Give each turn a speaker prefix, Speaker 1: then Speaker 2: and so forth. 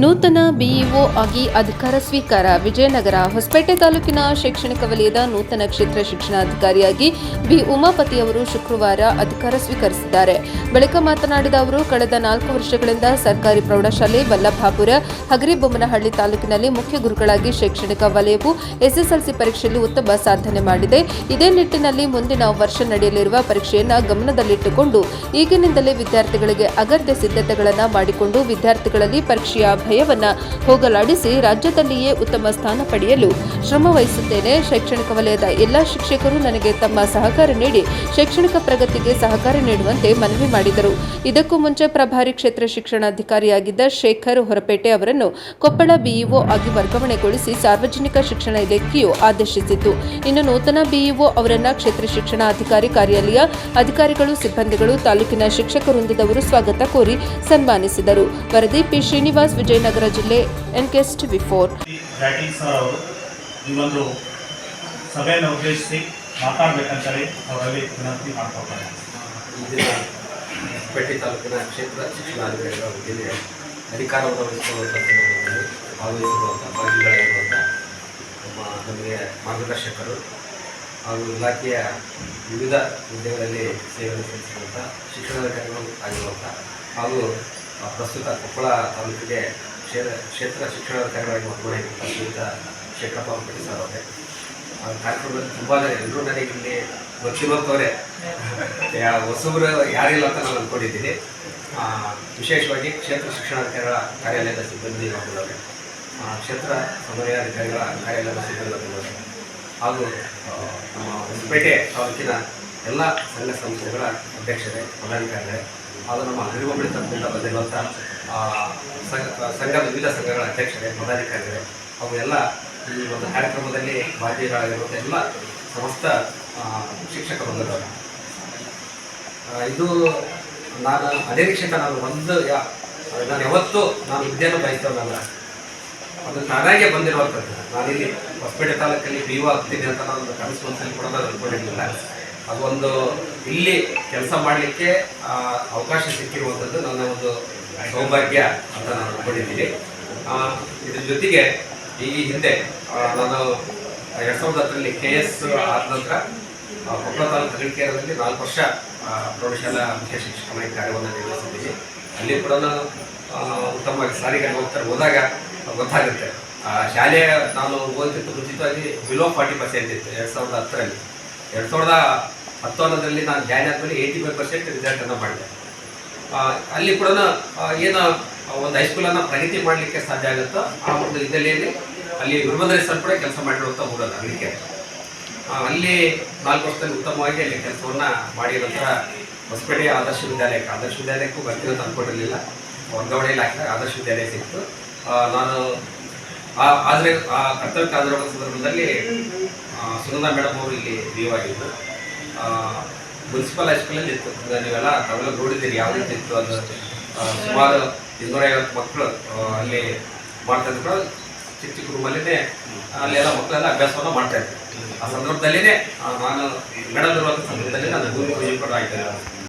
Speaker 1: ನೂತನ ಬಿಇಒ ಆಗಿ ಅಧಿಕಾರ ಸ್ವೀಕಾರ. ವಿಜಯನಗರ ಹೊಸಪೇಟೆ ತಾಲೂಕಿನ ಶೈಕ್ಷಣಿಕ ವಲಯದ ನೂತನ ಕ್ಷೇತ್ರ ಶಿಕ್ಷಣಾಧಿಕಾರಿಯಾಗಿ ಬಿ ಉಮಾಪತಿ ಅವರು ಶುಕ್ರವಾರ ಅಧಿಕಾರ ಸ್ವೀಕರಿಸಿದ್ದಾರೆ. ಬಳಿಕ ಮಾತನಾಡಿದ ಅವರು, ಕಳೆದ 4 ವರ್ಷಗಳಿಂದ ಸರ್ಕಾರಿ ಪ್ರೌಢಶಾಲೆ ವಲ್ಲಭಾಪುರ ಹಗರಿಬೊಮ್ಮನಹಳ್ಳಿ ತಾಲೂಕಿನಲ್ಲಿ ಮುಖ್ಯ ಗುರುಗಳಾಗಿ ಶೈಕ್ಷಣಿಕ ವಲಯವು ಎಸ್ಎಸ್ಎಲ್ಸಿ ಪರೀಕ್ಷೆಯಲ್ಲಿ ಉತ್ತಮ ಸಾಧನೆ ಮಾಡಿದೆ. ಇದೇ ನಿಟ್ಟಿನಲ್ಲಿ ಮುಂದಿನ ವರ್ಷ ನಡೆಯಲಿರುವ ಪರೀಕ್ಷೆಯನ್ನು ಗಮನದಲ್ಲಿಟ್ಟುಕೊಂಡು ಈಗಿನಿಂದಲೇ ವಿದ್ಯಾರ್ಥಿಗಳಿಗೆ ಅಗತ್ಯ ಸಿದ್ಧತೆಗಳನ್ನು ಮಾಡಿಕೊಂಡು ವಿದ್ಯಾರ್ಥಿಗಳಲ್ಲಿ ಪರೀಕ್ಷೆಯ ಭಯವನ್ನ ಹೋಗಲಾಡಿಸಿ ರಾಜ್ಯದಲ್ಲಿಯೇ ಉತ್ತಮ ಸ್ಥಾನ ಪಡೆಯಲು ಶ್ರಮ ವಹಿಸುತ್ತೇನೆ. ಶೈಕ್ಷಣಿಕ ವಲಯದ ಎಲ್ಲ ಶಿಕ್ಷಕರು ನನಗೆ ತಮ್ಮ ಸಹಕಾರ ನೀಡಿ ಶೈಕ್ಷಣಿಕ ಪ್ರಗತಿಗೆ ಸಹಕಾರ ನೀಡುವಂತೆ ಮನವಿ ಮಾಡಿದರು. ಇದಕ್ಕೂ ಮುಂಚೆ ಪ್ರಭಾರಿ ಕ್ಷೇತ್ರ ಶಿಕ್ಷಣಾಧಿಕಾರಿಯಾಗಿದ್ದ ಶೇಖರ್ ಹೊರಪೇಟೆ ಅವರನ್ನು ಕೊಪ್ಪಳ ಬಿಇಒ ಆಗಿ ವರ್ಗಾವಣೆಗೊಳಿಸಿ ಸಾರ್ವಜನಿಕ ಶಿಕ್ಷಣ ಇಲಾಖೆಯು ಆದೇಶಿಸಿತ್ತು. ಇನ್ನು ನೂತನ ಬಿಇಒ ಅವರನ್ನ ಕ್ಷೇತ್ರ ಶಿಕ್ಷಣಾಧಿಕಾರಿ ಕಾರ್ಯಾಲಯ ಅಧಿಕಾರಿಗಳು, ಸಿಬ್ಬಂದಿಗಳು, ತಾಲೂಕಿನ ಶಿಕ್ಷಕ ವೃಂದದವರು ಸ್ವಾಗತ ಕೋರಿ ಸನ್ಮಾನಿಸಿದರು. ವರದಿ ಪಿ ಶ್ರೀನಿವಾಸ್, ವಿಜಯನಗರ ಜಿಲ್ಲೆ, ಎನ್ಕೆಎಸ್ ಟಿವಿ 4.
Speaker 2: ಈ ಒಂದು ಸಭೆಯನ್ನು ಉದ್ದೇಶಿಸಿ ಮಾತಾಡಬೇಕಂತೇಳಿ ಅವರಲ್ಲಿ ವಿನಂತಿ ಮಾಡ್ಕೊಳ್ತಾರೆ.
Speaker 3: ಇಂದಿನ ಹೊಸಪೇಟೆ ತಾಲೂಕಿನ ಕ್ಷೇತ್ರ ಶಿಕ್ಷಣಾಧಿಕಾರಿಗಳ ಹುದ್ದೆಗೆ ಅಧಿಕಾರವನ್ನು ವಹಿಸಿಕೊಳ್ಳುವಂಥ ಸಂದರ್ಭದಲ್ಲಿ ಭಾಗವಹಿಸಿರುವಂಥ ಭಾಗಿಗಳಾಗಿರುವಂಥ ನಮಗೆ ಮಾರ್ಗದರ್ಶಕರು ಹಾಗೂ ಇಲಾಖೆಯ ವಿವಿಧ ಹುದ್ದೆಗಳಲ್ಲಿ ಸೇವೆಯನ್ನು ಸಲ್ಲಿಸಿರುವಂಥ ಶಿಕ್ಷಣಾಧಿಕಾರಿಗಳು ಆಗಿರುವಂಥ ಹಾಗೂ ಪ್ರಸ್ತುತ ಕೊಪ್ಪಳ ತಾಲೂಕಿಗೆ ಕ್ಷೇತ್ರ ಶಿಕ್ಷಣಾಧಿಕಾರಿಗಳಾಗಿ ವರ್ಗಾವಣೆಯಾಗಿರುವಂಥ ಶ್ರೀಯುತ ಶೇಖರಪ್ಪ ಹೊರಪೇಟೆ ಸರ್ ಅವರೇ ಆ ಕಾರ್ಯಕ್ರಮದಲ್ಲಿ ತುಂಬ ಜನ ಎಲ್ಲರೂ ನನಗೆ ಇಲ್ಲಿ ಗೊತ್ತಿರುವಂಥವರೇ, ಹೊಸಬರು ಯಾರಿಲ್ಲ ಅಂತ ನಾನು ಅಂದ್ಕೊಂಡಿದ್ದೀನಿ. ವಿಶೇಷವಾಗಿ ಕ್ಷೇತ್ರ ಶಿಕ್ಷಣಾಧಿಕಾರಿಗಳ ಕಾರ್ಯಾಲಯದ ಸಿಬ್ಬಂದಿ ವರ್ಗದವರೇ, ಕ್ಷೇತ್ರ ಸಮನ್ವಯಾಧಿಕಾರಿಗಳ ಕಾರ್ಯಾಲಯದ ಸಿಬ್ಬಂದಿ ವರ್ಗದವರೇ ಹಾಗೂ ನಮ್ಮ ಹೊಸಪೇಟೆ ತಾಲೂಕಿನ ಎಲ್ಲ ಸಂಘ ಸಂಸ್ಥೆಗಳ ಅಧ್ಯಕ್ಷರೇ, ಪದಾಧಿಕಾರಿಗಳೇ ಹಾಗೂ ನಮ್ಮ ಹಗರಿಬೊಮ್ಮನಹಳ್ಳಿ ತಾಲೂಕಿನಿಂದ ಬಂದಿರುವಂಥ ವಿವಿಧ ಸಂಘಗಳ ಅಧ್ಯಕ್ಷರೇ, ಪದಾಧಿಕಾರಿಗಳೇ ಹಾಗೂ ಎಲ್ಲ ಈ ಒಂದು ಕಾರ್ಯಕ್ರಮದಲ್ಲಿ ಭಾಗಿಗಳಾಗಿರುವಂಥ ಎಲ್ಲ ಸಮಸ್ತ ಶಿಕ್ಷಕ ಬಂಧುಗಳು, ಇದು ನಾನು ಅನಿರೀಕ್ಷಿತ. ನಾನು ಯಾವತ್ತೂ ನಾನು ವಿದ್ಯೆಯನ್ನು ಬಯಸ್ತವನಲ್ಲ, ಅದು ತಾನಾಗೆ ಬಂದಿರುವಂಥದ್ದು. ನಾನಿಲ್ಲಿ ಹೊಸಪೇಟೆ ತಾಲೂಕಲ್ಲಿ ಬಿಇಒ ಆಗ್ತೀನಿ ಅಂತ ನಾನು ಕನಸು ಮನಸ್ಸಲ್ಲಿ ಕೂಡ ನಾನು ಅಂದ್ಕೊಂಡಿರಲಿಲ್ಲ. ಅದೊಂದು ಇಲ್ಲಿ ಕೆಲಸ ಮಾಡಲಿಕ್ಕೆ ಅವಕಾಶ ಸಿಕ್ಕಿರುವಂಥದ್ದು ನನ್ನ ಒಂದು ಸೌಭಾಗ್ಯ ಅಂತ ನಾನು ಅಂದ್ಕೊಂಡಿದ್ದೀನಿ. ಇದ್ರ ಜೊತೆಗೆ ಈ ಹಿಂದೆ ನಾನು 2010ರಲ್ಲಿ KS ಆದ ನಂತರ ಕೊಪ್ಪಳ ತಾಲೂಕು ಹಗರಿಕೆರೆಯಲ್ಲಿ 4 ವರ್ಷ ಪ್ರೌಢಶಾಲಾ ಮುಖ್ಯ ಶಿಕ್ಷಕನಾಗಿ ಕಾರ್ಯವನ್ನು ನಿರ್ವಹಿಸಿದ್ದೀನಿ. ಅಲ್ಲಿ ಕೂಡ ನಾನು ಉತ್ತಮವಾಗಿ ಸಾರಿಗೆ ಹೋದಾಗ ಗೊತ್ತಾಗುತ್ತೆ. ಶಾಲೆಯ ನಾನು ಓದಿದ್ದು ಮುಂಚಿತವಾಗಿ ಬಿಲೋ 40% ಇತ್ತು 2010ರಲ್ಲಿ. 2010 ನಾನು ಜಾಯ್ನ್ ಆದಮೇಲೆ 85% ರಿಸಲ್ಟನ್ನು ಮಾಡಿದೆ. ಅಲ್ಲಿ ಕೂಡ ಏನು ಒಂದು ಹೈಸ್ಕೂಲನ್ನು ಪ್ರಗತಿ ಮಾಡಲಿಕ್ಕೆ ಸಾಧ್ಯ ಆಗುತ್ತೋ ಆ ಒಂದು ಇದರಲ್ಲಿ ಅಲ್ಲಿ ಗುರುಮಂದಿರ ಸರ್ ಕೂಡ ಕೆಲಸ ಮಾಡಿರುವಂಥ ಊರಲ್ಲ ಅದಕ್ಕೆ ಅಲ್ಲಿ 4 ವರ್ಷದಲ್ಲಿ ಉತ್ತಮವಾಗಿ ಅಲ್ಲಿ ಕೆಲಸವನ್ನು ಮಾಡಿದ ನಂತರ ಹೊಸಪೇಟೆ ಆದರ್ಶ ವಿದ್ಯಾಲಯಕ್ಕೂ ಬರ್ತೀನಿ ಅಂತ ಅಂದ್ಕೊಂಡಿರಲಿಲ್ಲ. ವರ್ಗಾವಣೆಯಲ್ಲಿ ಹಾಕಿದಾಗ ಆದರ್ಶ ವಿದ್ಯಾಲಯ ಸಿಕ್ತು. ನಾನು ಆದರೆ ಆ ಕರ್ತವ್ಯ ಕಾದಿರೋ ಸಂದರ್ಭದಲ್ಲಿ ಸುನಂದಾ ಮೇಡಮ್ ಅವರು ಇಲ್ಲಿ ಬಿಇಒ ಆಗಿದ್ದು ಮುನ್ಸಿಪಲ್ ಹೈಸ್ಕೂಲಲ್ಲಿ ಇತ್ತು. ನೀವೆಲ್ಲ ತಾವೆಲ್ಲ ನೋಡಿದ್ದೀರಿ ಯಾವ ರೀತಿ ಇತ್ತು. ಅದು ಸುಮಾರು 250 ಮಕ್ಕಳು ಅಲ್ಲಿ ಮಾಡ್ತಾಯಿದ್ರು ಕೂಡ ಚಿಕ್ಕ ರೂಮಲ್ಲೇ ಅಲ್ಲೆಲ್ಲ ಮಕ್ಕಳೆಲ್ಲ ಅಭ್ಯಾಸವನ್ನು ಮಾಡ್ತಾಯಿದ್ರು. ಆ ಸಂದರ್ಭದಲ್ಲಿನೇ ನಾನು ಮೇಡಮ್ ಇರುವಂಥ ಸಂದರ್ಭದಲ್ಲಿ ನಾನು ಗುರು ಕೂಡ ಆಗಿದ್ದೆ.